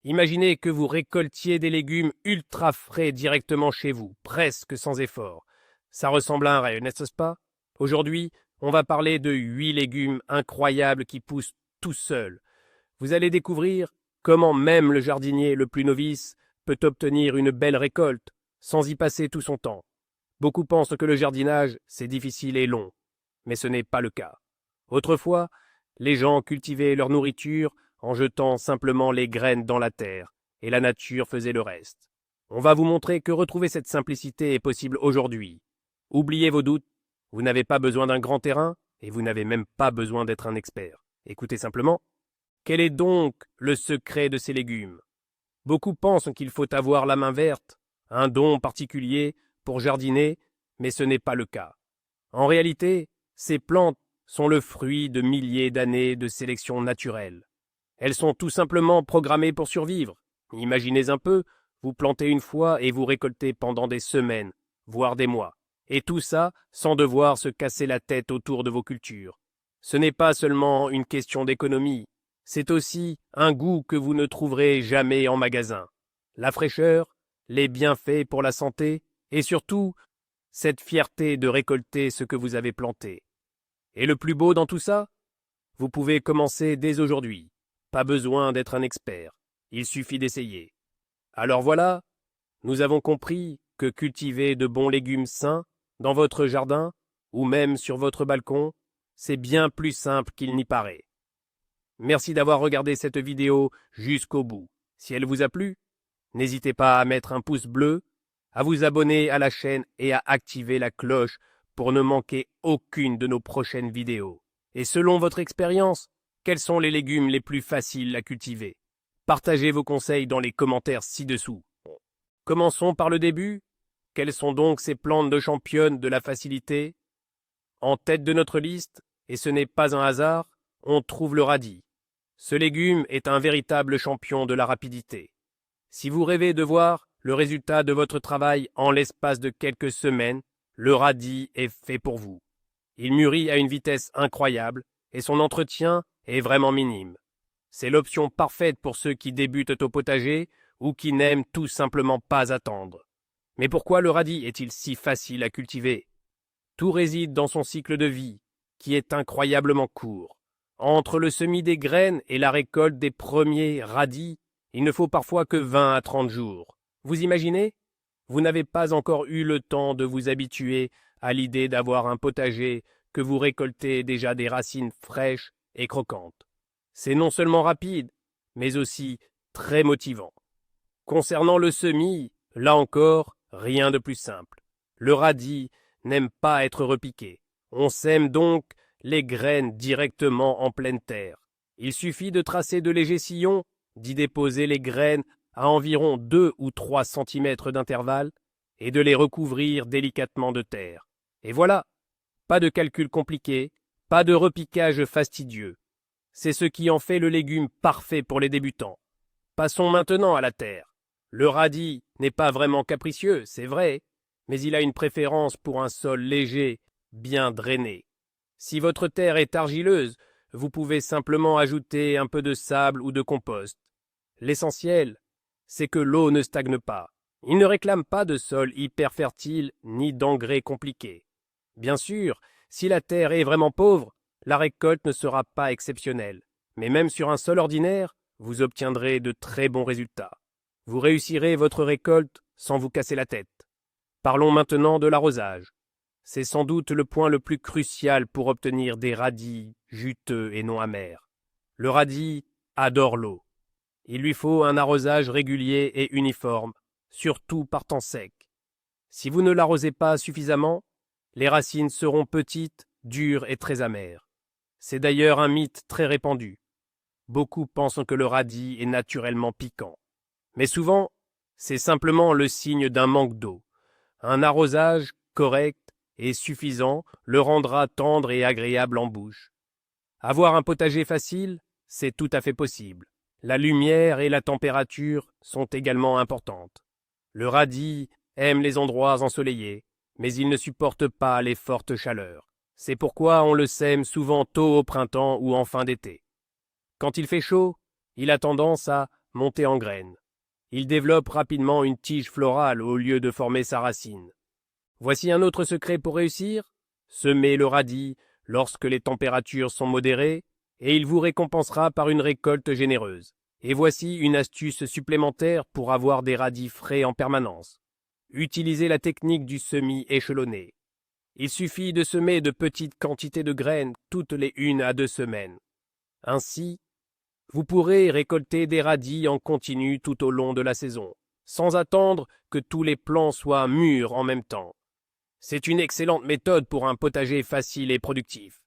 Imaginez que vous récoltiez des légumes ultra frais directement chez vous, presque sans effort. Ça ressemble à un rêve, n'est-ce pas? Aujourd'hui, on va parler de 8 légumes incroyables qui poussent tout seuls. Vous allez découvrir comment même le jardinier le plus novice peut obtenir une belle récolte sans y passer tout son temps. Beaucoup pensent que le jardinage, c'est difficile et long, mais ce n'est pas le cas. Autrefois, les gens cultivaient leur nourriture en jetant simplement les graines dans la terre, et la nature faisait le reste. On va vous montrer que retrouver cette simplicité est possible aujourd'hui. Oubliez vos doutes, vous n'avez pas besoin d'un grand terrain, et vous n'avez même pas besoin d'être un expert. Écoutez simplement. Quel est donc le secret de ces légumes? Beaucoup pensent qu'il faut avoir la main verte, un don particulier pour jardiner, mais ce n'est pas le cas. En réalité, ces plantes sont le fruit de milliers d'années de sélection naturelle. Elles sont tout simplement programmées pour survivre. Imaginez un peu, vous plantez une fois et vous récoltez pendant des semaines, voire des mois. Et tout ça sans devoir se casser la tête autour de vos cultures. Ce n'est pas seulement une question d'économie, c'est aussi un goût que vous ne trouverez jamais en magasin. La fraîcheur, les bienfaits pour la santé, et surtout, cette fierté de récolter ce que vous avez planté. Et le plus beau dans tout ça? Vous pouvez commencer dès aujourd'hui. Pas besoin d'être un expert. Il suffit d'essayer. Alors voilà, nous avons compris que cultiver de bons légumes sains dans votre jardin ou même sur votre balcon, c'est bien plus simple qu'il n'y paraît. Merci d'avoir regardé cette vidéo jusqu'au bout. Si elle vous a plu, n'hésitez pas à mettre un pouce bleu, à vous abonner à la chaîne et à activer la cloche pour ne manquer aucune de nos prochaines vidéos. Et selon votre expérience, quels sont les légumes les plus faciles à cultiver? Partagez vos conseils dans les commentaires ci-dessous. Commençons par le début. Quelles sont donc ces plantes de championnes de la facilité? En tête de notre liste, et ce n'est pas un hasard, on trouve le radis. Ce légume est un véritable champion de la rapidité. Si vous rêvez de voir le résultat de votre travail en l'espace de quelques semaines, le radis est fait pour vous. Il mûrit à une vitesse incroyable et son entretien est vraiment minime. C'est l'option parfaite pour ceux qui débutent au potager ou qui n'aiment tout simplement pas attendre. Mais pourquoi le radis est-il si facile à cultiver? Tout réside dans son cycle de vie, qui est incroyablement court. Entre le semis des graines et la récolte des premiers radis, il ne faut parfois que 20 à 30 jours. Vous imaginez? Vous n'avez pas encore eu le temps de vous habituer à l'idée d'avoir un potager que vous récoltez déjà des racines fraîches et croquantes. C'est non seulement rapide, mais aussi très motivant. Concernant le semis, là encore, rien de plus simple. Le radis n'aime pas être repiqué. On sème donc les graines directement en pleine terre. Il suffit de tracer de légers sillons, d'y déposer les graines à environ 2 ou 3 centimètres d'intervalle et de les recouvrir délicatement de terre. Et voilà, pas de calcul compliqué, pas de repiquage fastidieux. C'est ce qui en fait le légume parfait pour les débutants. Passons maintenant à la terre. Le radis n'est pas vraiment capricieux, c'est vrai, mais il a une préférence pour un sol léger, bien drainé. Si votre terre est argileuse, vous pouvez simplement ajouter un peu de sable ou de compost. L'essentiel, c'est que l'eau ne stagne pas. Il ne réclame pas de sol hyper fertile ni d'engrais compliqués. Bien sûr, si la terre est vraiment pauvre, la récolte ne sera pas exceptionnelle. Mais même sur un sol ordinaire, vous obtiendrez de très bons résultats. Vous réussirez votre récolte sans vous casser la tête. Parlons maintenant de l'arrosage. C'est sans doute le point le plus crucial pour obtenir des radis juteux et non amers. Le radis adore l'eau. Il lui faut un arrosage régulier et uniforme, surtout par temps sec. Si vous ne l'arrosez pas suffisamment, les racines seront petites, dures et très amères. C'est d'ailleurs un mythe très répandu. Beaucoup pensent que le radis est naturellement piquant. Mais souvent, c'est simplement le signe d'un manque d'eau. Un arrosage correct et suffisant le rendra tendre et agréable en bouche. Avoir un potager facile, c'est tout à fait possible. La lumière et la température sont également importantes. Le radis aime les endroits ensoleillés, mais il ne supporte pas les fortes chaleurs. C'est pourquoi on le sème souvent tôt au printemps ou en fin d'été. Quand il fait chaud, il a tendance à monter en graines. Il développe rapidement une tige florale au lieu de former sa racine. Voici un autre secret pour réussir. Semez le radis lorsque les températures sont modérées et il vous récompensera par une récolte généreuse. Et voici une astuce supplémentaire pour avoir des radis frais en permanence. Utilisez la technique du semis échelonné. Il suffit de semer de petites quantités de graines toutes les 1 à 2 semaines. Ainsi, vous pourrez récolter des radis en continu tout au long de la saison, sans attendre que tous les plants soient mûrs en même temps. C'est une excellente méthode pour un potager facile et productif.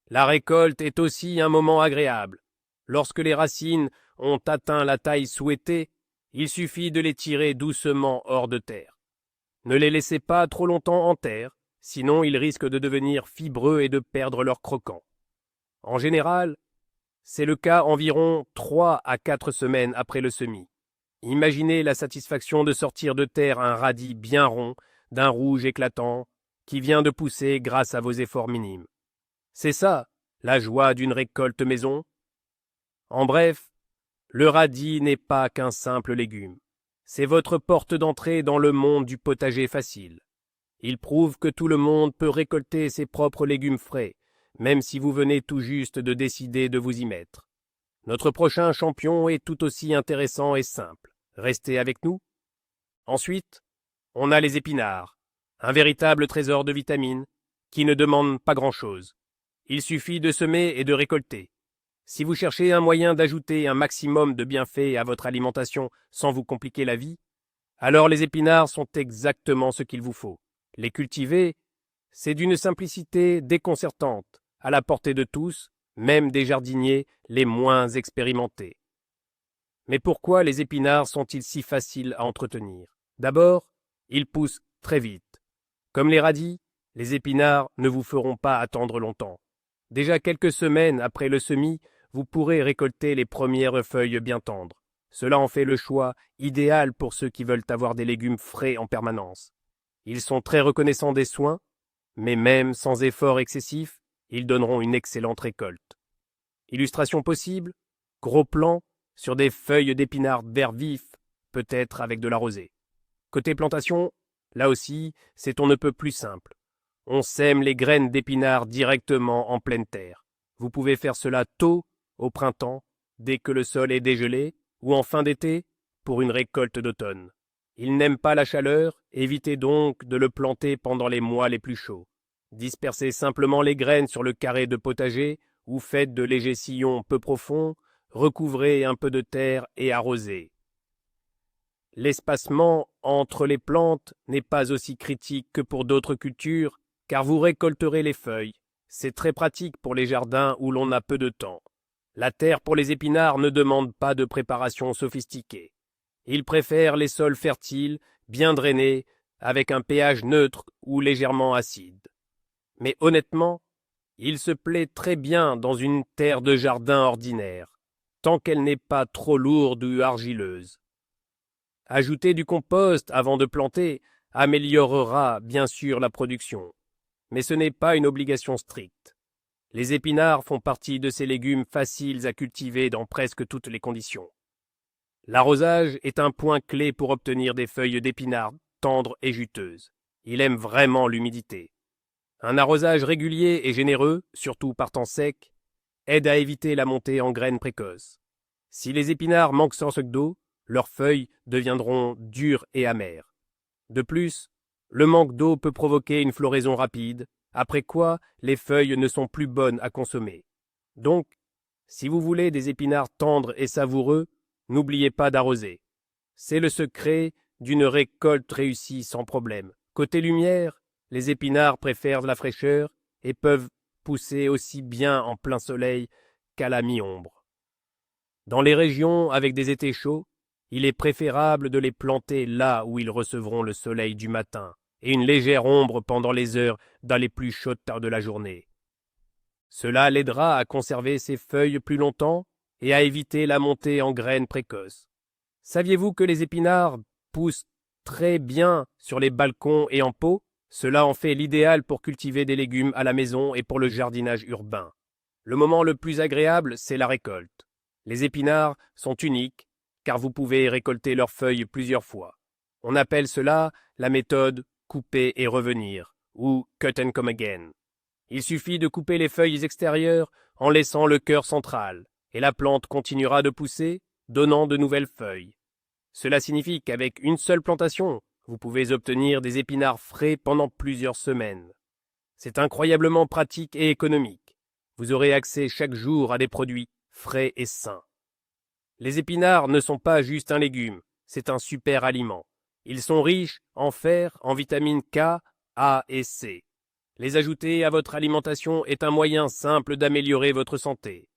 La récolte est aussi un moment agréable. Lorsque les racines ont atteint la taille souhaitée, il suffit de les tirer doucement hors de terre. Ne les laissez pas trop longtemps en terre, sinon ils risquent de devenir fibreux et de perdre leur croquant. En général, c'est le cas environ 3 à 4 semaines après le semis. Imaginez la satisfaction de sortir de terre un radis bien rond, d'un rouge éclatant, qui vient de pousser grâce à vos efforts minimes. C'est ça, la joie d'une récolte maison. En bref, le radis n'est pas qu'un simple légume. C'est votre porte d'entrée dans le monde du potager facile. Il prouve que tout le monde peut récolter ses propres légumes frais, même si vous venez tout juste de décider de vous y mettre. Notre prochain champion est tout aussi intéressant et simple. Restez avec nous. Ensuite, on a les épinards, un véritable trésor de vitamines qui ne demande pas grand-chose. Il suffit de semer et de récolter. Si vous cherchez un moyen d'ajouter un maximum de bienfaits à votre alimentation sans vous compliquer la vie, alors les épinards sont exactement ce qu'il vous faut. Les cultiver, c'est d'une simplicité déconcertante, à la portée de tous, même des jardiniers les moins expérimentés. Mais pourquoi les épinards sont-ils si faciles à entretenir? D'abord, ils poussent très vite. Comme les radis, les épinards ne vous feront pas attendre longtemps. Déjà quelques semaines après le semis, vous pourrez récolter les premières feuilles bien tendres. Cela en fait le choix idéal pour ceux qui veulent avoir des légumes frais en permanence. Ils sont très reconnaissants des soins, mais même sans effort excessif, ils donneront une excellente récolte. Illustration possible, gros plan sur des feuilles d'épinards vert vif, peut-être avec de la rosée. Côté plantation, là aussi, c'est on ne peut plus simple. On sème les graines d'épinards directement en pleine terre. Vous pouvez faire cela tôt, au printemps, dès que le sol est dégelé, ou en fin d'été, pour une récolte d'automne. Il n'aime pas la chaleur, évitez donc de le planter pendant les mois les plus chauds. Dispersez simplement les graines sur le carré de potager, ou faites de légers sillons peu profonds, recouvrez un peu de terre et arrosez. L'espacement entre les plantes n'est pas aussi critique que pour d'autres cultures, car vous récolterez les feuilles. C'est très pratique pour les jardins où l'on a peu de temps. La terre pour les épinards ne demande pas de préparation sophistiquée. Ils préfèrent les sols fertiles, bien drainés, avec un pH neutre ou légèrement acide. Mais honnêtement, il se plaît très bien dans une terre de jardin ordinaire, tant qu'elle n'est pas trop lourde ou argileuse. Ajouter du compost avant de planter améliorera bien sûr la production, mais ce n'est pas une obligation stricte. Les épinards font partie de ces légumes faciles à cultiver dans presque toutes les conditions. L'arrosage est un point clé pour obtenir des feuilles d'épinards tendres et juteuses. Il aime vraiment l'humidité. Un arrosage régulier et généreux, surtout par temps sec, aide à éviter la montée en graines précoces. Si les épinards manquent sans d'eau, leurs feuilles deviendront dures et amères. De plus, le manque d'eau peut provoquer une floraison rapide, après quoi les feuilles ne sont plus bonnes à consommer. Donc, si vous voulez des épinards tendres et savoureux, n'oubliez pas d'arroser. C'est le secret d'une récolte réussie sans problème. Côté lumière, les épinards préfèrent la fraîcheur et peuvent pousser aussi bien en plein soleil qu'à la mi-ombre. Dans les régions avec des étés chauds, il est préférable de les planter là où ils recevront le soleil du matin et une légère ombre pendant les heures dans les plus chaudes de la journée. Cela l'aidera à conserver ses feuilles plus longtemps et à éviter la montée en graines précoces. Saviez-vous que les épinards poussent très bien sur les balcons et en pot? Cela en fait l'idéal pour cultiver des légumes à la maison et pour le jardinage urbain. Le moment le plus agréable, c'est la récolte. Les épinards sont uniques, car vous pouvez récolter leurs feuilles plusieurs fois. On appelle cela la méthode couper et revenir, ou cut and come again. Il suffit de couper les feuilles extérieures en laissant le cœur central, et la plante continuera de pousser, donnant de nouvelles feuilles. Cela signifie qu'avec une seule plantation, vous pouvez obtenir des épinards frais pendant plusieurs semaines. C'est incroyablement pratique et économique. Vous aurez accès chaque jour à des produits frais et sains. Les épinards ne sont pas juste un légume, c'est un super aliment. Ils sont riches en fer, en vitamines K, A et C. Les ajouter à votre alimentation est un moyen simple d'améliorer votre santé.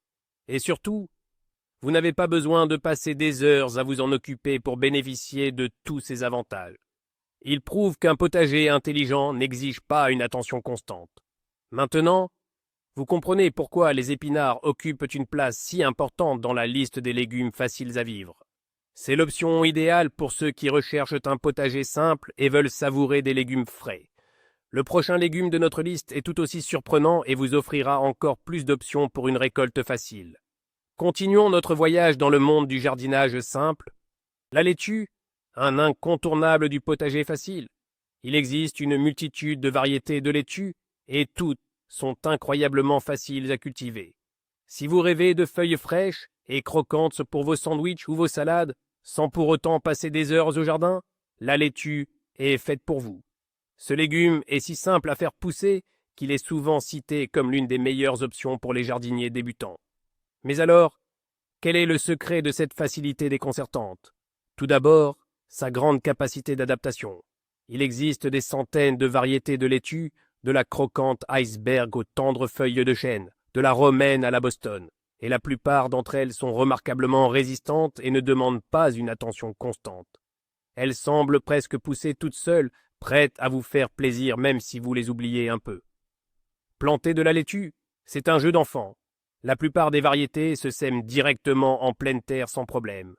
Et surtout, vous n'avez pas besoin de passer des heures à vous en occuper pour bénéficier de tous ces avantages. Il prouve qu'un potager intelligent n'exige pas une attention constante. Maintenant, vous comprenez pourquoi les épinards occupent une place si importante dans la liste des légumes faciles à vivre. C'est l'option idéale pour ceux qui recherchent un potager simple et veulent savourer des légumes frais. Le prochain légume de notre liste est tout aussi surprenant et vous offrira encore plus d'options pour une récolte facile. Continuons notre voyage dans le monde du jardinage simple. La laitue, un incontournable du potager facile. Il existe une multitude de variétés de laitue et toutes sont incroyablement faciles à cultiver. Si vous rêvez de feuilles fraîches et croquantes pour vos sandwichs ou vos salades, sans pour autant passer des heures au jardin, la laitue est faite pour vous. Ce légume est si simple à faire pousser qu'il est souvent cité comme l'une des meilleures options pour les jardiniers débutants. Mais alors, quel est le secret de cette facilité déconcertante? Tout d'abord, sa grande capacité d'adaptation. Il existe des centaines de variétés de laitue, de la croquante iceberg aux tendres feuilles de chêne, de la romaine à la Boston, et la plupart d'entre elles sont remarquablement résistantes et ne demandent pas une attention constante. Elles semblent presque pousser toutes seules, prêtes à vous faire plaisir même si vous les oubliez un peu. Planter de la laitue, c'est un jeu d'enfant. La plupart des variétés se sèment directement en pleine terre sans problème.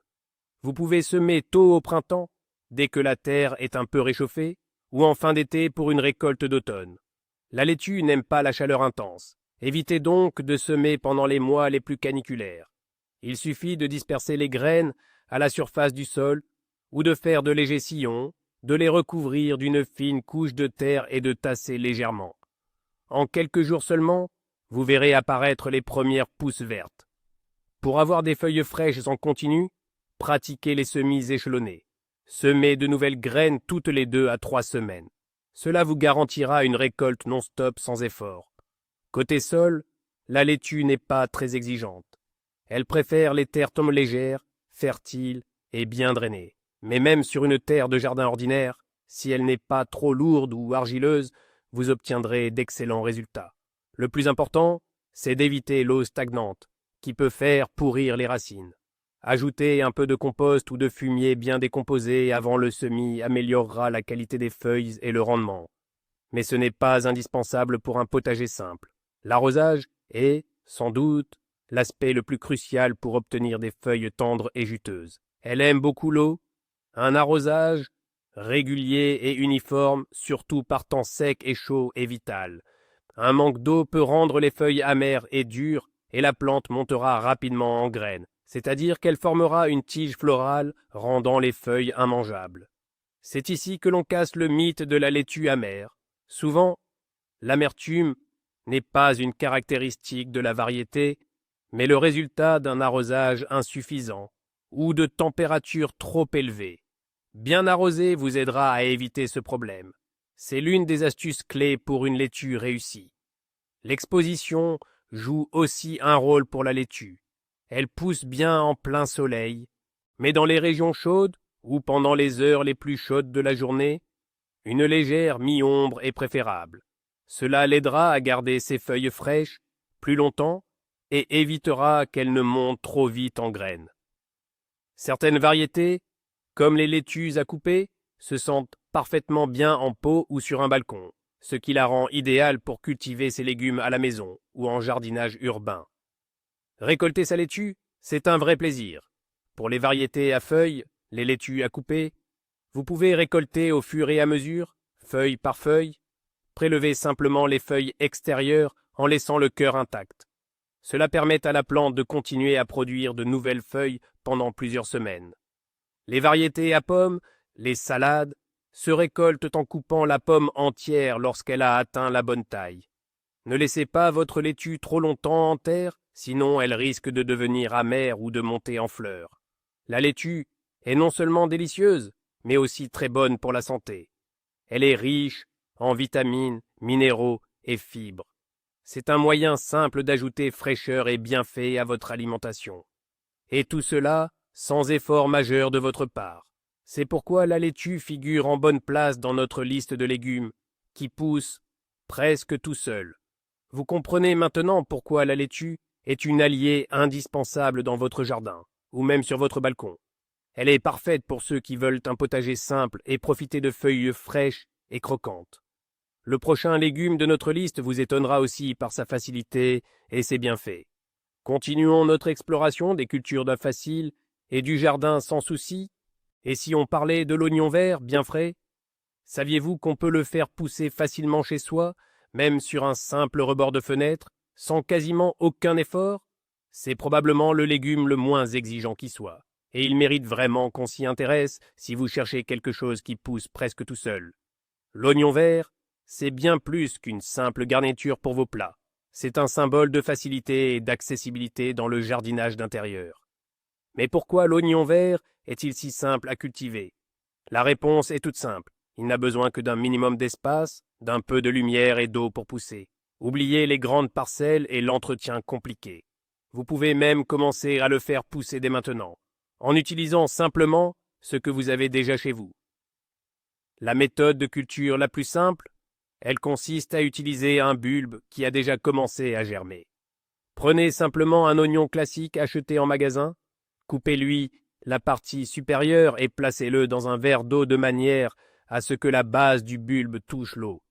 Vous pouvez semer tôt au printemps, dès que la terre est un peu réchauffée, ou en fin d'été pour une récolte d'automne. La laitue n'aime pas la chaleur intense. Évitez donc de semer pendant les mois les plus caniculaires. Il suffit de disperser les graines à la surface du sol ou de faire de légers sillons, de les recouvrir d'une fine couche de terre et de tasser légèrement. En quelques jours seulement, vous verrez apparaître les premières pousses vertes. Pour avoir des feuilles fraîches en continu, pratiquez les semis échelonnés. Semez de nouvelles graines toutes les 2 à 3 semaines. Cela vous garantira une récolte non-stop sans effort. Côté sol, la laitue n'est pas très exigeante. Elle préfère les terres tombes légères, fertiles et bien drainées. Mais même sur une terre de jardin ordinaire, si elle n'est pas trop lourde ou argileuse, vous obtiendrez d'excellents résultats. Le plus important, c'est d'éviter l'eau stagnante, qui peut faire pourrir les racines. Ajouter un peu de compost ou de fumier bien décomposé avant le semis améliorera la qualité des feuilles et le rendement. Mais ce n'est pas indispensable pour un potager simple. L'arrosage est, sans doute, l'aspect le plus crucial pour obtenir des feuilles tendres et juteuses. Elle aime beaucoup l'eau. Un arrosage régulier et uniforme, surtout par temps sec et chaud, est vital. Un manque d'eau peut rendre les feuilles amères et dures et la plante montera rapidement en graines, c'est-à-dire qu'elle formera une tige florale rendant les feuilles immangeables. C'est ici que l'on casse le mythe de la laitue amère. Souvent, l'amertume n'est pas une caractéristique de la variété, mais le résultat d'un arrosage insuffisant ou de températures trop élevées. Bien arroser vous aidera à éviter ce problème. C'est l'une des astuces clés pour une laitue réussie. L'exposition joue aussi un rôle pour la laitue. Elle pousse bien en plein soleil, mais dans les régions chaudes ou pendant les heures les plus chaudes de la journée, une légère mi-ombre est préférable. Cela l'aidera à garder ses feuilles fraîches plus longtemps et évitera qu'elles ne montent trop vite en graines. Certaines variétés, comme les laitues à couper, se sentent parfaitement bien en pot ou sur un balcon, ce qui la rend idéale pour cultiver ses légumes à la maison ou en jardinage urbain. Récolter sa laitue, c'est un vrai plaisir. Pour les variétés à feuilles, les laitues à couper, vous pouvez récolter au fur et à mesure, feuille par feuille. Prélevez simplement les feuilles extérieures en laissant le cœur intact. Cela permet à la plante de continuer à produire de nouvelles feuilles pendant plusieurs semaines. Les variétés à pommes, les salades, se récoltent en coupant la pomme entière lorsqu'elle a atteint la bonne taille. Ne laissez pas votre laitue trop longtemps en terre, sinon elle risque de devenir amère ou de monter en fleurs. La laitue est non seulement délicieuse, mais aussi très bonne pour la santé. Elle est riche en vitamines, minéraux et fibres. C'est un moyen simple d'ajouter fraîcheur et bienfait à votre alimentation. Et tout cela sans effort majeur de votre part. C'est pourquoi la laitue figure en bonne place dans notre liste de légumes, qui poussent presque tout seul. Vous comprenez maintenant pourquoi la laitue est une alliée indispensable dans votre jardin, ou même sur votre balcon. Elle est parfaite pour ceux qui veulent un potager simple et profiter de feuilles fraîches et croquantes. Le prochain légume de notre liste vous étonnera aussi par sa facilité et ses bienfaits. Continuons notre exploration des cultures d'un facile et du jardin sans souci. Et si on parlait de l'oignon vert bien frais? Saviez-vous qu'on peut le faire pousser facilement chez soi, même sur un simple rebord de fenêtre, sans quasiment aucun effort? C'est probablement le légume le moins exigeant qui soit, et il mérite vraiment qu'on s'y intéresse si vous cherchez quelque chose qui pousse presque tout seul. L'oignon vert, c'est bien plus qu'une simple garniture pour vos plats. C'est un symbole de facilité et d'accessibilité dans le jardinage d'intérieur. Mais pourquoi l'oignon vert est-il si simple à cultiver? La réponse est toute simple. Il n'a besoin que d'un minimum d'espace, d'un peu de lumière et d'eau pour pousser. Oubliez les grandes parcelles et l'entretien compliqué. Vous pouvez même commencer à le faire pousser dès maintenant, en utilisant simplement ce que vous avez déjà chez vous. La méthode de culture la plus simple, elle consiste à utiliser un bulbe qui a déjà commencé à germer. Prenez simplement un oignon classique acheté en magasin, coupez-lui la partie supérieure et placez-le dans un verre d'eau de manière à ce que la base du bulbe touche l'eau.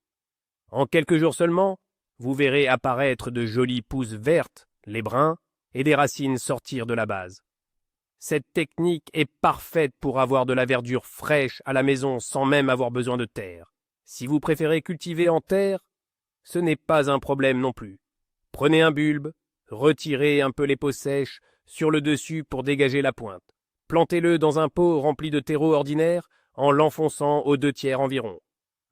En quelques jours seulement, vous verrez apparaître de jolies pousses vertes, les brins, et des racines sortir de la base. Cette technique est parfaite pour avoir de la verdure fraîche à la maison sans même avoir besoin de terre. Si vous préférez cultiver en terre, ce n'est pas un problème non plus. Prenez un bulbe, retirez un peu les peaux sèches sur le dessus pour dégager la pointe. Plantez-le dans un pot rempli de terreau ordinaire en l'enfonçant aux 2/3 environ.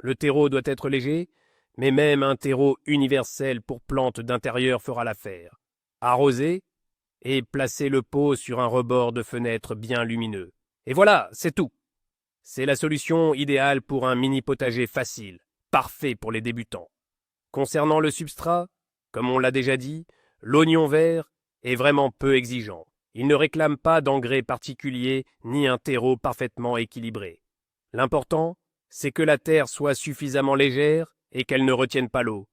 Le terreau doit être léger, mais même un terreau universel pour plantes d'intérieur fera l'affaire. Arrosez et placez le pot sur un rebord de fenêtre bien lumineux. Et voilà, c'est tout. C'est la solution idéale pour un mini potager facile, parfait pour les débutants. Concernant le substrat, comme on l'a déjà dit, l'oignon vert est vraiment peu exigeant. Il ne réclame pas d'engrais particuliers ni un terreau parfaitement équilibré. L'important, c'est que la terre soit suffisamment légère et qu'elle ne retienne pas l'eau.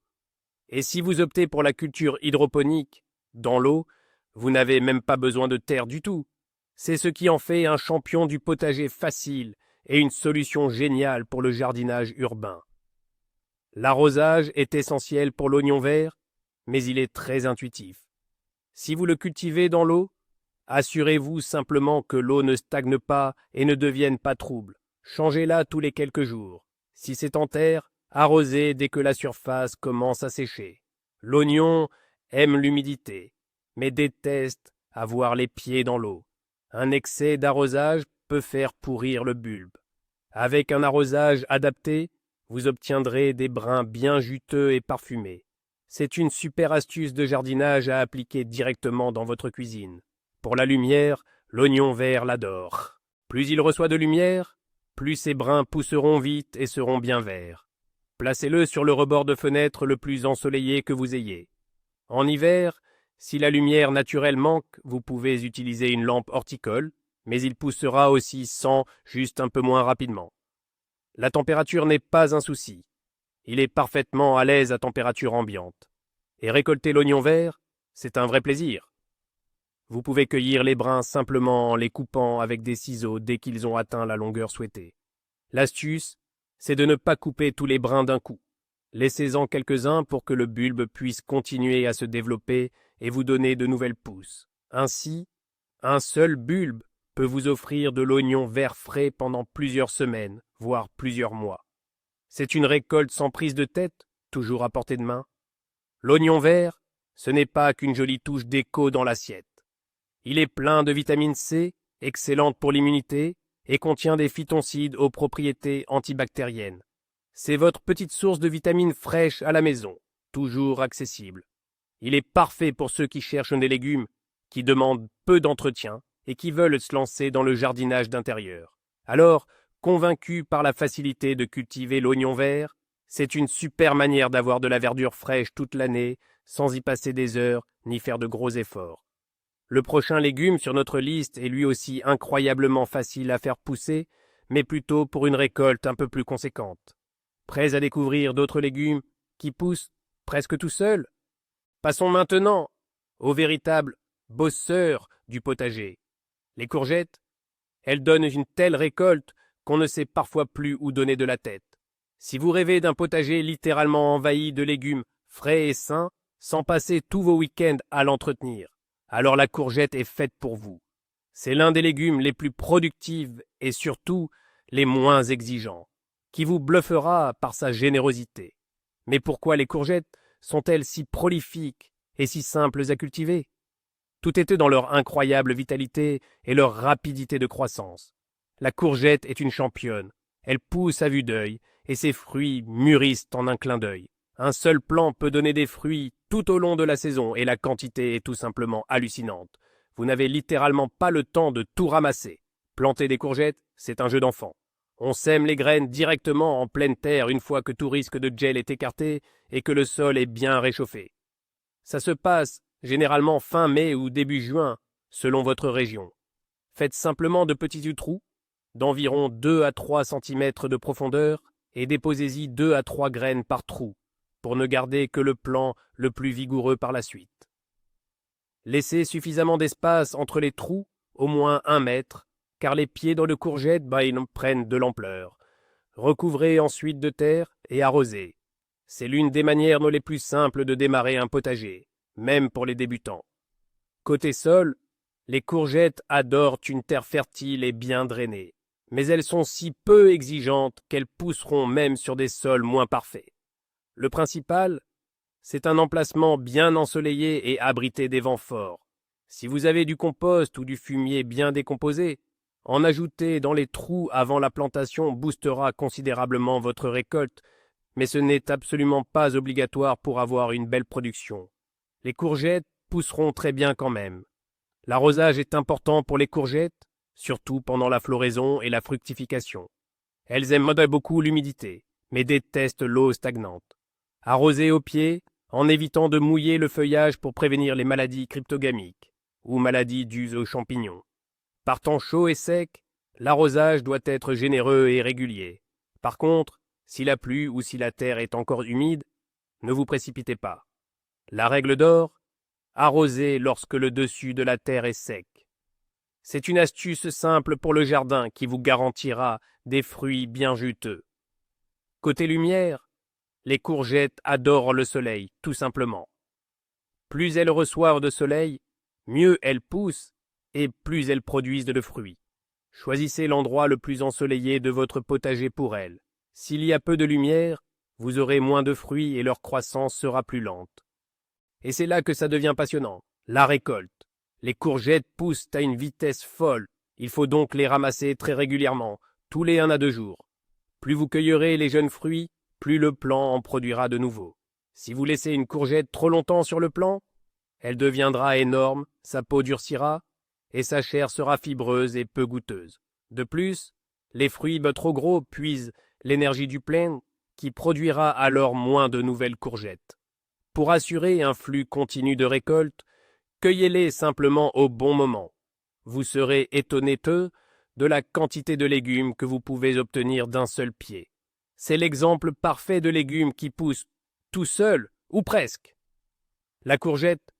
Et si vous optez pour la culture hydroponique, dans l'eau, vous n'avez même pas besoin de terre du tout. C'est ce qui en fait un champion du potager facile et une solution géniale pour le jardinage urbain. L'arrosage est essentiel pour l'oignon vert, mais il est très intuitif. Si vous le cultivez dans l'eau, assurez-vous simplement que l'eau ne stagne pas et ne devienne pas trouble. Changez-la tous les quelques jours. Si c'est en terre, arrosez dès que la surface commence à sécher. L'oignon aime l'humidité, mais déteste avoir les pieds dans l'eau. Un excès d'arrosage peut faire pourrir le bulbe. Avec un arrosage adapté, vous obtiendrez des brins bien juteux et parfumés. C'est une super astuce de jardinage à appliquer directement dans votre cuisine. Pour la lumière, l'oignon vert l'adore. Plus il reçoit de lumière, plus ses brins pousseront vite et seront bien verts. Placez-le sur le rebord de fenêtre le plus ensoleillé que vous ayez. En hiver, si la lumière naturelle manque, vous pouvez utiliser une lampe horticole, mais il poussera aussi sans, juste un peu moins rapidement. La température n'est pas un souci. Il est parfaitement à l'aise à température ambiante. Et récolter l'oignon vert, c'est un vrai plaisir. Vous pouvez cueillir les brins simplement en les coupant avec des ciseaux dès qu'ils ont atteint la longueur souhaitée. L'astuce, c'est de ne pas couper tous les brins d'un coup. Laissez-en quelques-uns pour que le bulbe puisse continuer à se développer et vous donner de nouvelles pousses. Ainsi, un seul bulbe peut vous offrir de l'oignon vert frais pendant plusieurs semaines, voire plusieurs mois. C'est une récolte sans prise de tête, toujours à portée de main. L'oignon vert Ce n'est pas qu'une jolie touche d'écho dans l'assiette. Il est plein de vitamine C, excellente pour l'immunité, et contient des phytoncides aux propriétés antibactériennes. C'est votre petite source de vitamines fraîches à la maison, toujours accessible. Il est parfait pour ceux qui cherchent des légumes, qui demandent peu d'entretien et qui veulent se lancer dans le jardinage d'intérieur. Alors, convaincu par la facilité de cultiver l'oignon vert, c'est une super manière d'avoir de la verdure fraîche toute l'année, sans y passer des heures ni faire de gros efforts. Le prochain légume sur notre liste est lui aussi incroyablement facile à faire pousser, mais plutôt pour une récolte un peu plus conséquente. Prêts à découvrir d'autres légumes qui poussent presque tout seuls? Passons maintenant au véritable bosseur du potager. Les courgettes, elles donnent une telle récolte qu'on ne sait parfois plus où donner de la tête. Si vous rêvez d'un potager littéralement envahi de légumes frais et sains, sans passer tous vos week-ends à l'entretenir, alors la courgette est faite pour vous. C'est l'un des légumes les plus productifs et surtout les moins exigeants, qui vous bluffera par sa générosité. Mais pourquoi les courgettes sont-elles si prolifiques et si simples à cultiver? Tout était dans leur incroyable vitalité et leur rapidité de croissance. La courgette est une championne. Elle pousse à vue d'œil et ses fruits mûrissent en un clin d'œil. Un seul plant peut donner des fruits tout au long de la saison et la quantité est tout simplement hallucinante. Vous n'avez littéralement pas le temps de tout ramasser. Planter des courgettes, c'est un jeu d'enfant. On sème les graines directement en pleine terre une fois que tout risque de gel est écarté et que le sol est bien réchauffé. Ça se passe généralement fin mai ou début juin, selon votre région. Faites simplement de petits trous, d'environ 2 à 3 cm de profondeur, et déposez-y 2 à 3 graines par trou, pour ne garder que le plant le plus vigoureux par la suite. Laissez suffisamment d'espace entre les trous, au moins 1 mètre, car les pieds dans le courgette, ils prennent de l'ampleur. Recouvrez ensuite de terre et arrosez. C'est l'une des manières les plus simples de démarrer un potager, même pour les débutants. Côté sol, les courgettes adorent une terre fertile et bien drainée, mais elles sont si peu exigeantes qu'elles pousseront même sur des sols moins parfaits. Le principal, c'est un emplacement bien ensoleillé et abrité des vents forts. Si vous avez du compost ou du fumier bien décomposé, en ajouter dans les trous avant la plantation boostera considérablement votre récolte, mais ce n'est absolument pas obligatoire pour avoir une belle production. Les courgettes pousseront très bien quand même. L'arrosage est important pour les courgettes, surtout pendant la floraison et la fructification. Elles aiment beaucoup l'humidité, mais détestent l'eau stagnante. Arrosez au pied, en évitant de mouiller le feuillage pour prévenir les maladies cryptogamiques, ou maladies dues aux champignons. Par temps chaud et sec, l'arrosage doit être généreux et régulier. Par contre, s'il a plu ou si la terre est encore humide, ne vous précipitez pas. La règle d'or, arrosez lorsque le dessus de la terre est sec. C'est une astuce simple pour le jardin qui vous garantira des fruits bien juteux. Côté lumière, les courgettes adorent le soleil, tout simplement. Plus elles reçoivent de soleil, mieux elles poussent et plus elles produisent de fruits. Choisissez l'endroit le plus ensoleillé de votre potager pour elles. S'il y a peu de lumière, vous aurez moins de fruits et leur croissance sera plus lente. Et c'est là que ça devient passionnant, la récolte. Les courgettes poussent à une vitesse folle, il faut donc les ramasser très régulièrement, tous les 1 à 2 jours. Plus vous cueillerez les jeunes fruits, plus le plant en produira de nouveau. Si vous laissez une courgette trop longtemps sur le plant, elle deviendra énorme, sa peau durcira, et sa chair sera fibreuse et peu goûteuse. De plus, les fruits trop gros puisent l'énergie du plant, qui produira alors moins de nouvelles courgettes. Pour assurer un flux continu de récolte, cueillez-les simplement au bon moment. Vous serez étonné de la quantité de légumes que vous pouvez obtenir d'un seul pied. C'est l'exemple parfait de légumes qui poussent tout seul, ou presque. La courgette,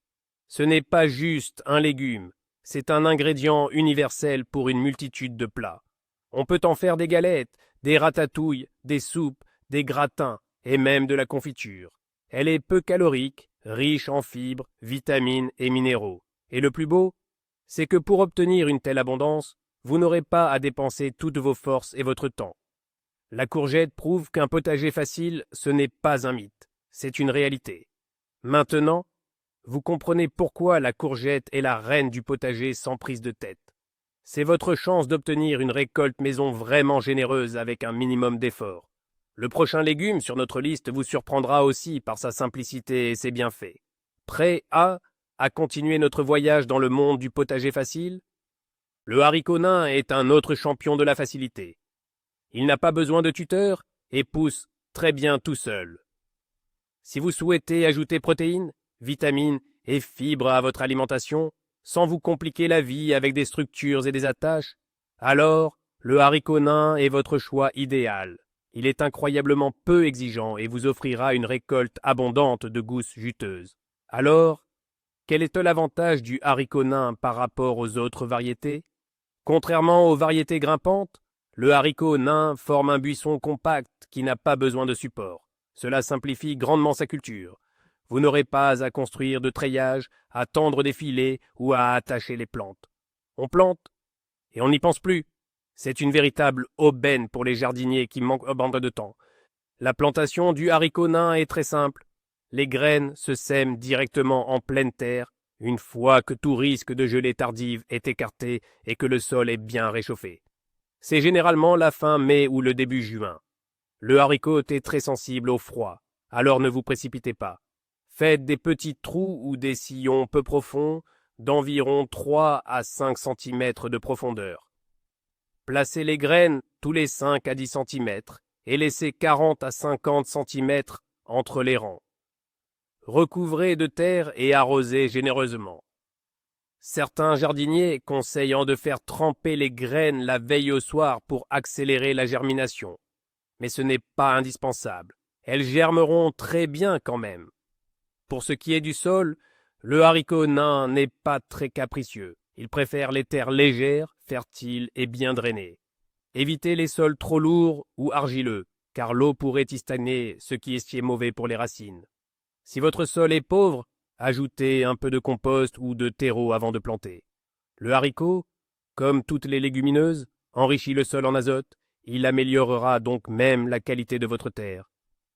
ce n'est pas juste un légume, c'est un ingrédient universel pour une multitude de plats. On peut en faire des galettes, des ratatouilles, des soupes, des gratins et même de la confiture. Elle est peu calorique, riche en fibres, vitamines et minéraux. Et le plus beau, c'est que pour obtenir une telle abondance, vous n'aurez pas à dépenser toutes vos forces et votre temps. La courgette prouve qu'un potager facile, ce n'est pas un mythe, c'est une réalité. Maintenant, vous comprenez pourquoi la courgette est la reine du potager sans prise de tête. C'est votre chance d'obtenir une récolte maison vraiment généreuse avec un minimum d'effort. Le prochain légume sur notre liste vous surprendra aussi par sa simplicité et ses bienfaits. Prêt à continuer notre voyage dans le monde du potager facile? Le haricot nain est un autre champion de la facilité. Il n'a pas besoin de tuteur et pousse très bien tout seul. Si vous souhaitez ajouter protéines, vitamines et fibres à votre alimentation, sans vous compliquer la vie avec des structures et des attaches, alors le haricot nain est votre choix idéal. Il est incroyablement peu exigeant et vous offrira une récolte abondante de gousses juteuses. Alors, quel est l'avantage du haricot nain par rapport aux autres variétés? Contrairement aux variétés grimpantes, le haricot nain forme un buisson compact qui n'a pas besoin de support. Cela simplifie grandement sa culture. Vous n'aurez pas à construire de treillage, à tendre des filets ou à attacher les plantes. On plante et on n'y pense plus. C'est une véritable aubaine pour les jardiniers qui manquent de temps. La plantation du haricot nain est très simple. Les graines se sèment directement en pleine terre, une fois que tout risque de gelée tardive est écarté et que le sol est bien réchauffé. C'est généralement la fin mai ou le début juin. Le haricot est très sensible au froid, alors ne vous précipitez pas. Faites des petits trous ou des sillons peu profonds, d'environ 3 à 5 cm de profondeur. Placez les graines tous les 5 à 10 cm et laissez 40 à 50 cm entre les rangs. Recouvrez de terre et arrosez généreusement. Certains jardiniers conseillent de faire tremper les graines la veille au soir pour accélérer la germination. Mais ce n'est pas indispensable. Elles germeront très bien quand même. Pour ce qui est du sol, le haricot nain n'est pas très capricieux. Il préfère les terres légères, fertiles et bien drainées. Évitez les sols trop lourds ou argileux, car l'eau pourrait y stagner, ce qui est mauvais pour les racines. Si votre sol est pauvre, ajoutez un peu de compost ou de terreau avant de planter. Le haricot, comme toutes les légumineuses, enrichit le sol en azote. Il améliorera donc même la qualité de votre terre.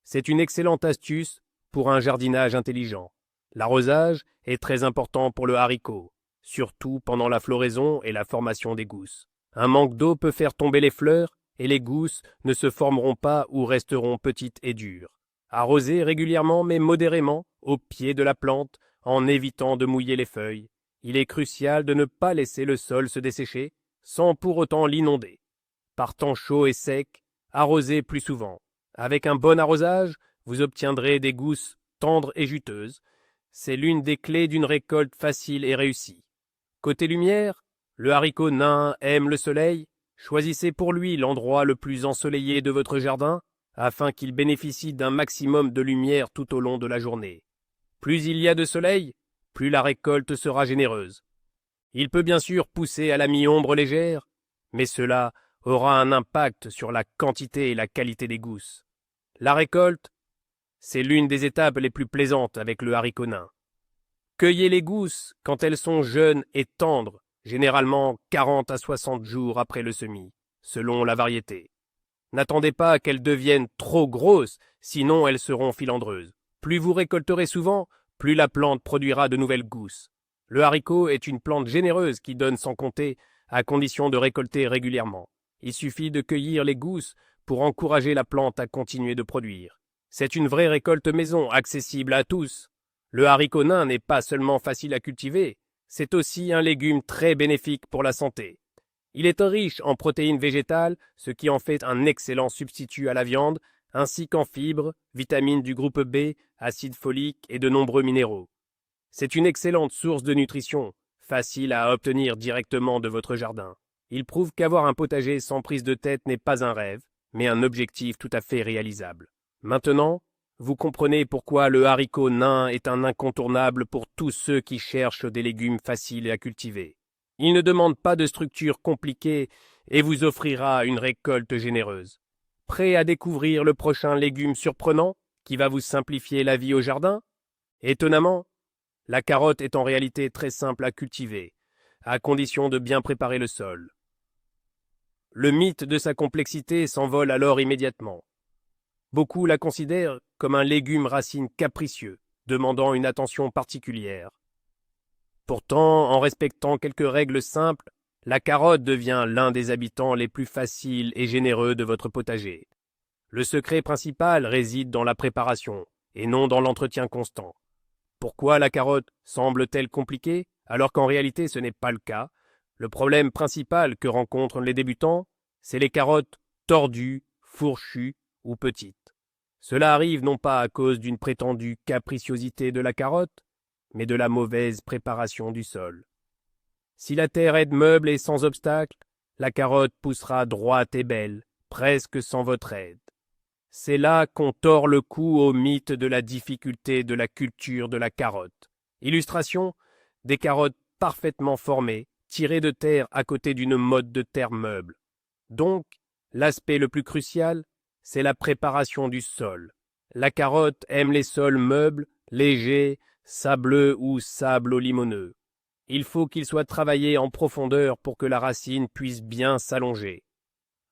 C'est une excellente astuce pour un jardinage intelligent. L'arrosage est très important pour le haricot, surtout pendant la floraison et la formation des gousses. Un manque d'eau peut faire tomber les fleurs et les gousses ne se formeront pas ou resteront petites et dures. Arrosez régulièrement mais modérément au pied de la plante en évitant de mouiller les feuilles. Il est crucial de ne pas laisser le sol se dessécher sans pour autant l'inonder. Par temps chaud et sec, arrosez plus souvent. Avec un bon arrosage, vous obtiendrez des gousses tendres et juteuses. C'est l'une des clés d'une récolte facile et réussie. Côté lumière, le haricot nain aime le soleil. Choisissez pour lui l'endroit le plus ensoleillé de votre jardin afin qu'il bénéficie d'un maximum de lumière tout au long de la journée. Plus il y a de soleil, plus la récolte sera généreuse. Il peut bien sûr pousser à la mi-ombre légère, mais cela aura un impact sur la quantité et la qualité des gousses. La récolte, c'est l'une des étapes les plus plaisantes avec le haricot nain. Cueillez les gousses quand elles sont jeunes et tendres, généralement 40 à 60 jours après le semis, selon la variété. N'attendez pas qu'elles deviennent trop grosses, sinon elles seront filandreuses. Plus vous récolterez souvent, plus la plante produira de nouvelles gousses. Le haricot est une plante généreuse qui donne sans compter, à condition de récolter régulièrement. Il suffit de cueillir les gousses pour encourager la plante à continuer de produire. C'est une vraie récolte maison, accessible à tous. Le haricot nain n'est pas seulement facile à cultiver, c'est aussi un légume très bénéfique pour la santé. Il est riche en protéines végétales, ce qui en fait un excellent substitut à la viande, ainsi qu'en fibres, vitamines du groupe B, acide folique et de nombreux minéraux. C'est une excellente source de nutrition, facile à obtenir directement de votre jardin. Il prouve qu'avoir un potager sans prise de tête n'est pas un rêve, mais un objectif tout à fait réalisable. Maintenant, vous comprenez pourquoi le haricot nain est un incontournable pour tous ceux qui cherchent des légumes faciles à cultiver. Il ne demande pas de structure compliquée et vous offrira une récolte généreuse. Prêt à découvrir le prochain légume surprenant qui va vous simplifier la vie au jardin? Étonnamment, la carotte est en réalité très simple à cultiver, à condition de bien préparer le sol. Le mythe de sa complexité s'envole alors immédiatement. Beaucoup la considèrent comme un légume racine capricieux, demandant une attention particulière. Pourtant, en respectant quelques règles simples, la carotte devient l'un des habitants les plus faciles et généreux de votre potager. Le secret principal réside dans la préparation, et non dans l'entretien constant. Pourquoi la carotte semble-t-elle compliquée, alors qu'en réalité ce n'est pas le cas? Le problème principal que rencontrent les débutants, c'est les carottes tordues, fourchues ou petites. Cela arrive non pas à cause d'une prétendue capriciosité de la carotte, mais de la mauvaise préparation du sol. Si la terre est meuble et sans obstacle, la carotte poussera droite et belle, presque sans votre aide. C'est là qu'on tord le cou au mythe de la difficulté de la culture de la carotte. Illustration, des carottes parfaitement formées, tirées de terre à côté d'une motte de terre meuble. Donc, l'aspect le plus crucial, c'est la préparation du sol. La carotte aime les sols meubles, légers, sableux ou sablo-limoneux. Il faut qu'il soit travaillé en profondeur pour que la racine puisse bien s'allonger.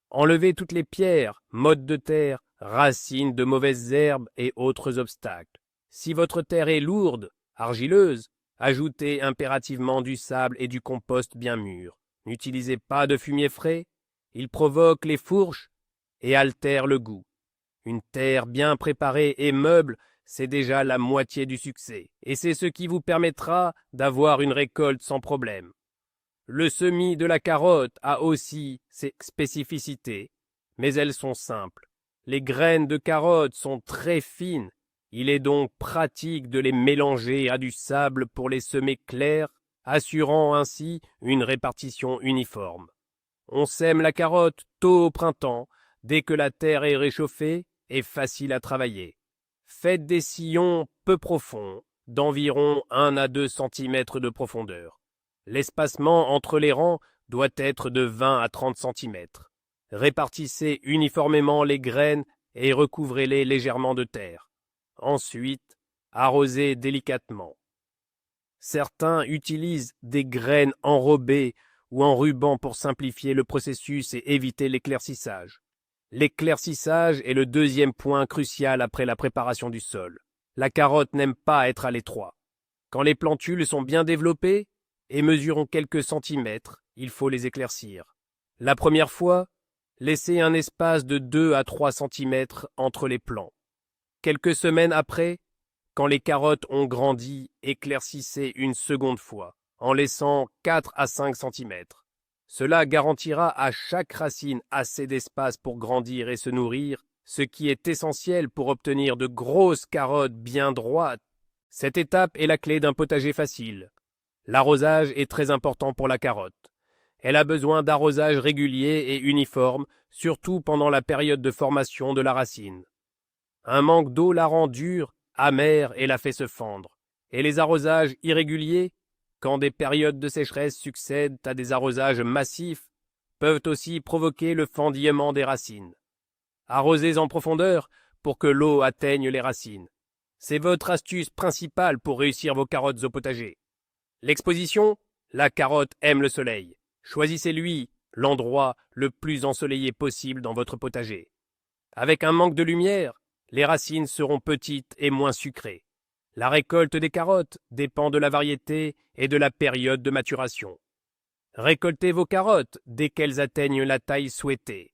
Enlevez toutes les pierres, mottes de terre, racines de mauvaises herbes et autres obstacles. Si votre terre est lourde, argileuse, ajoutez impérativement du sable et du compost bien mûr. N'utilisez pas de fumier frais, il provoque les fourches et altère le goût. Une terre bien préparée et meuble, c'est déjà la moitié du succès, et c'est ce qui vous permettra d'avoir une récolte sans problème. Le semis de la carotte a aussi ses spécificités, mais elles sont simples. Les graines de carotte sont très fines, il est donc pratique de les mélanger à du sable pour les semer clairs, assurant ainsi une répartition uniforme. On sème la carotte tôt au printemps, dès que la terre est réchauffée et facile à travailler. Faites des sillons peu profonds, d'environ 1 à 2 cm de profondeur. L'espacement entre les rangs doit être de 20 à 30 cm. Répartissez uniformément les graines et recouvrez-les légèrement de terre. Ensuite, arrosez délicatement. Certains utilisent des graines enrobées ou en ruban pour simplifier le processus et éviter l'éclaircissage. L'éclaircissage est le deuxième point crucial après la préparation du sol. La carotte n'aime pas être à l'étroit. Quand les plantules sont bien développées et mesurent quelques centimètres, il faut les éclaircir. La première fois, laissez un espace de 2 à 3 centimètres entre les plants. Quelques semaines après, quand les carottes ont grandi, éclaircissez une seconde fois, en laissant 4 à 5 centimètres. Cela garantira à chaque racine assez d'espace pour grandir et se nourrir, ce qui est essentiel pour obtenir de grosses carottes bien droites. Cette étape est la clé d'un potager facile. L'arrosage est très important pour la carotte. Elle a besoin d'arrosage régulier et uniforme, surtout pendant la période de formation de la racine. Un manque d'eau la rend dure, amère et la fait se fendre. Et les arrosages irréguliers, quand des périodes de sécheresse succèdent à des arrosages massifs, peuvent aussi provoquer le fendillement des racines. Arrosez en profondeur pour que l'eau atteigne les racines. C'est votre astuce principale pour réussir vos carottes au potager. L'exposition, la carotte aime le soleil. Choisissez-lui l'endroit le plus ensoleillé possible dans votre potager. Avec un manque de lumière, les racines seront petites et moins sucrées. La récolte des carottes dépend de la variété et de la période de maturation. Récoltez vos carottes dès qu'elles atteignent la taille souhaitée.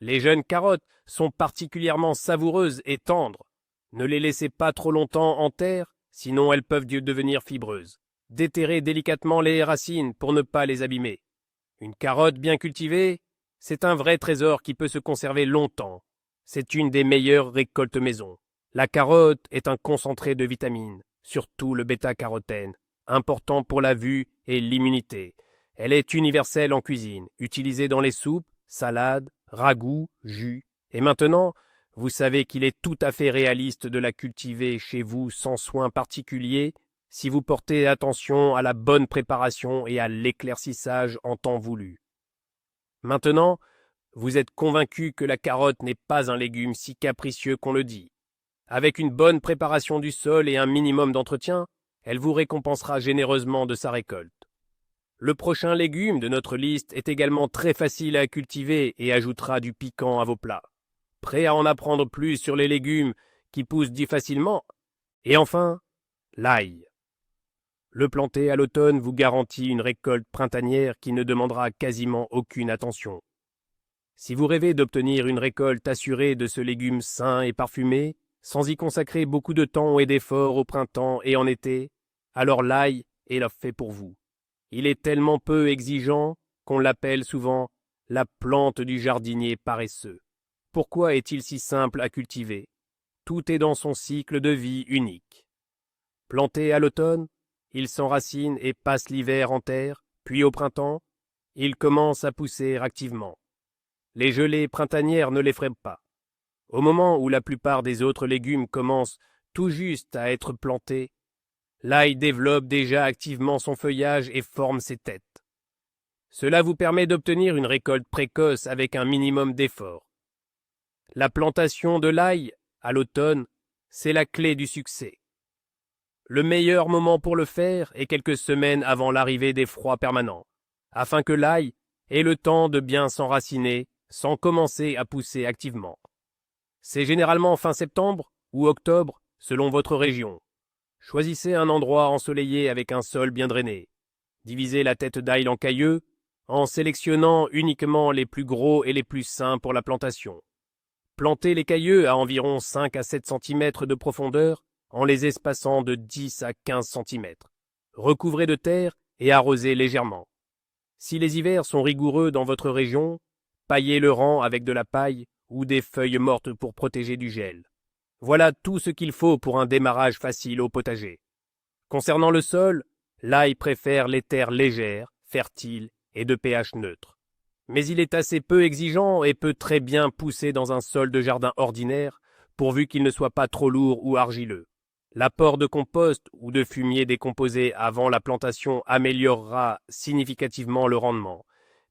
Les jeunes carottes sont particulièrement savoureuses et tendres. Ne les laissez pas trop longtemps en terre, sinon elles peuvent devenir fibreuses. Déterrez délicatement les racines pour ne pas les abîmer. Une carotte bien cultivée, c'est un vrai trésor qui peut se conserver longtemps. C'est une des meilleures récoltes maison. La carotte est un concentré de vitamines, surtout le bêta-carotène, important pour la vue et l'immunité. Elle est universelle en cuisine, utilisée dans les soupes, salades, ragoûts, jus. Et maintenant, vous savez qu'il est tout à fait réaliste de la cultiver chez vous sans soin particulier, si vous portez attention à la bonne préparation et à l'éclaircissage en temps voulu. Maintenant, vous êtes convaincu que la carotte n'est pas un légume si capricieux qu'on le dit. Avec une bonne préparation du sol et un minimum d'entretien, elle vous récompensera généreusement de sa récolte. Le prochain légume de notre liste est également très facile à cultiver et ajoutera du piquant à vos plats. Prêt à en apprendre plus sur les légumes qui poussent facilement? Et enfin, l'ail. Le planter à l'automne vous garantit une récolte printanière qui ne demandera quasiment aucune attention. Si vous rêvez d'obtenir une récolte assurée de ce légume sain et parfumé, sans y consacrer beaucoup de temps et d'efforts au printemps et en été, alors l'ail est fait pour vous. Il est tellement peu exigeant qu'on l'appelle souvent la plante du jardinier paresseux. Pourquoi est-il si simple à cultiver? Tout est dans son cycle de vie unique. Planté à l'automne, il s'enracine et passe l'hiver en terre, puis au printemps, il commence à pousser activement. Les gelées printanières ne l'effraient pas. Au moment où la plupart des autres légumes commencent tout juste à être plantés, l'ail développe déjà activement son feuillage et forme ses têtes. Cela vous permet d'obtenir une récolte précoce avec un minimum d'efforts. La plantation de l'ail, à l'automne, c'est la clé du succès. Le meilleur moment pour le faire est quelques semaines avant l'arrivée des froids permanents, afin que l'ail ait le temps de bien s'enraciner sans commencer à pousser activement. C'est généralement fin septembre ou octobre, selon votre région. Choisissez un endroit ensoleillé avec un sol bien drainé. Divisez la tête d'ail en cailleux, en sélectionnant uniquement les plus gros et les plus sains pour la plantation. Plantez les cailleux à environ 5 à 7 cm de profondeur, en les espaçant de 10 à 15 cm. Recouvrez de terre et arrosez légèrement. Si les hivers sont rigoureux dans votre région, paillez le rang avec de la paille ou des feuilles mortes pour protéger du gel. Voilà tout ce qu'il faut pour un démarrage facile au potager. Concernant le sol, l'ail préfère les terres légères, fertiles et de pH neutre. Mais il est assez peu exigeant et peut très bien pousser dans un sol de jardin ordinaire, pourvu qu'il ne soit pas trop lourd ou argileux. L'apport de compost ou de fumier décomposé avant la plantation améliorera significativement le rendement,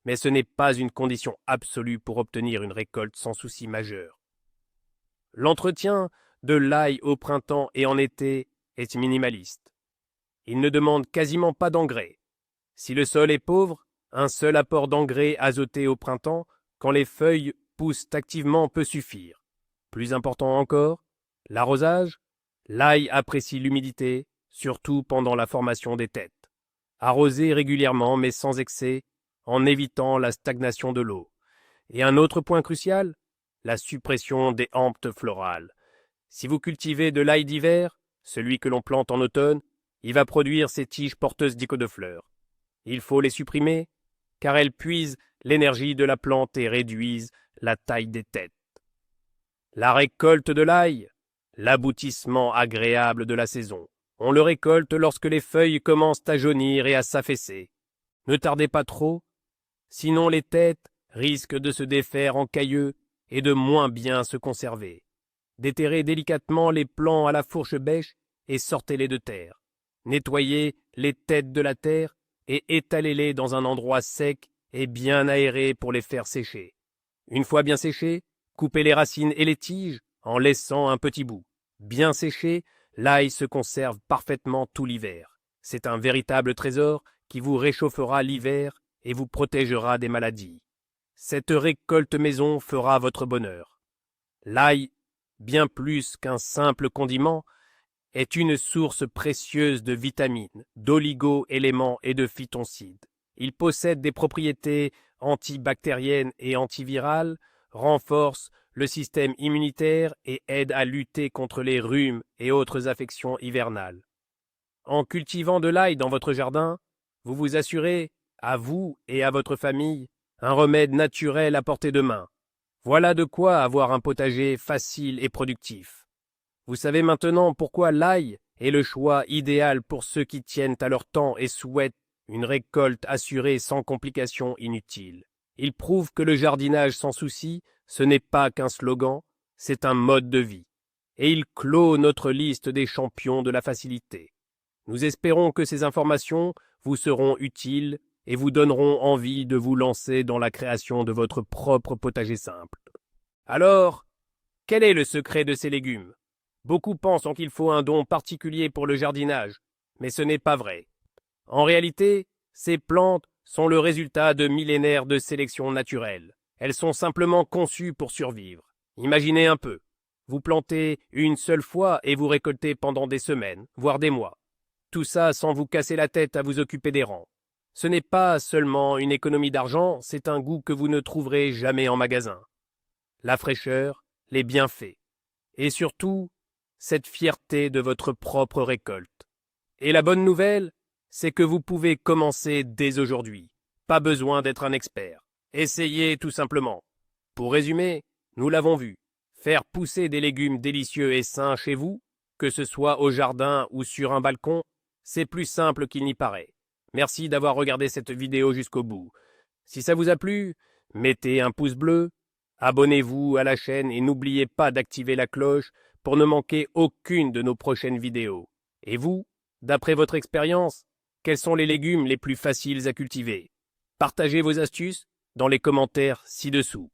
mais ce n'est pas une condition absolue pour obtenir une récolte sans souci majeur. L'entretien de l'ail au printemps et en été est minimaliste. Il ne demande quasiment pas d'engrais. Si le sol est pauvre, un seul apport d'engrais azoté au printemps, quand les feuilles poussent activement, peut suffire. Plus important encore, l'arrosage. L'ail apprécie l'humidité, surtout pendant la formation des têtes. Arrosez régulièrement mais sans excès, en évitant la stagnation de l'eau. Et un autre point crucial, la suppression des hampes florales. Si vous cultivez de l'ail d'hiver, celui que l'on plante en automne, il va produire ses tiges porteuses d'icônes de fleurs. Il faut les supprimer, car elles puisent l'énergie de la plante et réduisent la taille des têtes. La récolte de l'ail, l'aboutissement agréable de la saison. On le récolte lorsque les feuilles commencent à jaunir et à s'affaisser. Ne tardez pas trop, sinon les têtes risquent de se défaire en cailleux et de moins bien se conserver. Déterrez délicatement les plants à la fourche-bêche et sortez-les de terre. Nettoyez les têtes de la terre et étalez-les dans un endroit sec et bien aéré pour les faire sécher. Une fois bien séchés, coupez les racines et les tiges en laissant un petit bout. Bien séché, l'ail se conserve parfaitement tout l'hiver. C'est un véritable trésor qui vous réchauffera l'hiver et vous protégera des maladies. Cette récolte maison fera votre bonheur. L'ail, bien plus qu'un simple condiment, est une source précieuse de vitamines, d'oligo-éléments et de phytoncides. Il possède des propriétés antibactériennes et antivirales, renforce le système immunitaire et aide à lutter contre les rhumes et autres affections hivernales. En cultivant de l'ail dans votre jardin, vous vous assurez, à vous et à votre famille, un remède naturel à portée de main. Voilà de quoi avoir un potager facile et productif. Vous savez maintenant pourquoi l'ail est le choix idéal pour ceux qui tiennent à leur temps et souhaitent une récolte assurée sans complications inutiles. Il prouve que le jardinage sans souci, ce n'est pas qu'un slogan, c'est un mode de vie. Et il clôt notre liste des champions de la facilité. Nous espérons que ces informations vous seront utiles et vous donneront envie de vous lancer dans la création de votre propre potager simple. Alors, quel est le secret de ces légumes? Beaucoup pensent qu'il faut un don particulier pour le jardinage, mais ce n'est pas vrai. En réalité, ces plantes sont le résultat de millénaires de sélection naturelle. Elles sont simplement conçues pour survivre. Imaginez un peu. Vous plantez une seule fois et vous récoltez pendant des semaines, voire des mois. Tout ça sans vous casser la tête à vous occuper des rangs. Ce n'est pas seulement une économie d'argent, c'est un goût que vous ne trouverez jamais en magasin. La fraîcheur, les bienfaits. Et surtout, cette fierté de votre propre récolte. Et la bonne nouvelle, c'est que vous pouvez commencer dès aujourd'hui. Pas besoin d'être un expert. Essayez tout simplement. Pour résumer, nous l'avons vu. Faire pousser des légumes délicieux et sains chez vous, que ce soit au jardin ou sur un balcon, c'est plus simple qu'il n'y paraît. Merci d'avoir regardé cette vidéo jusqu'au bout. Si ça vous a plu, mettez un pouce bleu, abonnez-vous à la chaîne et n'oubliez pas d'activer la cloche pour ne manquer aucune de nos prochaines vidéos. Et vous, d'après votre expérience, quels sont les légumes les plus faciles à cultiver? Partagez vos astuces dans les commentaires ci-dessous.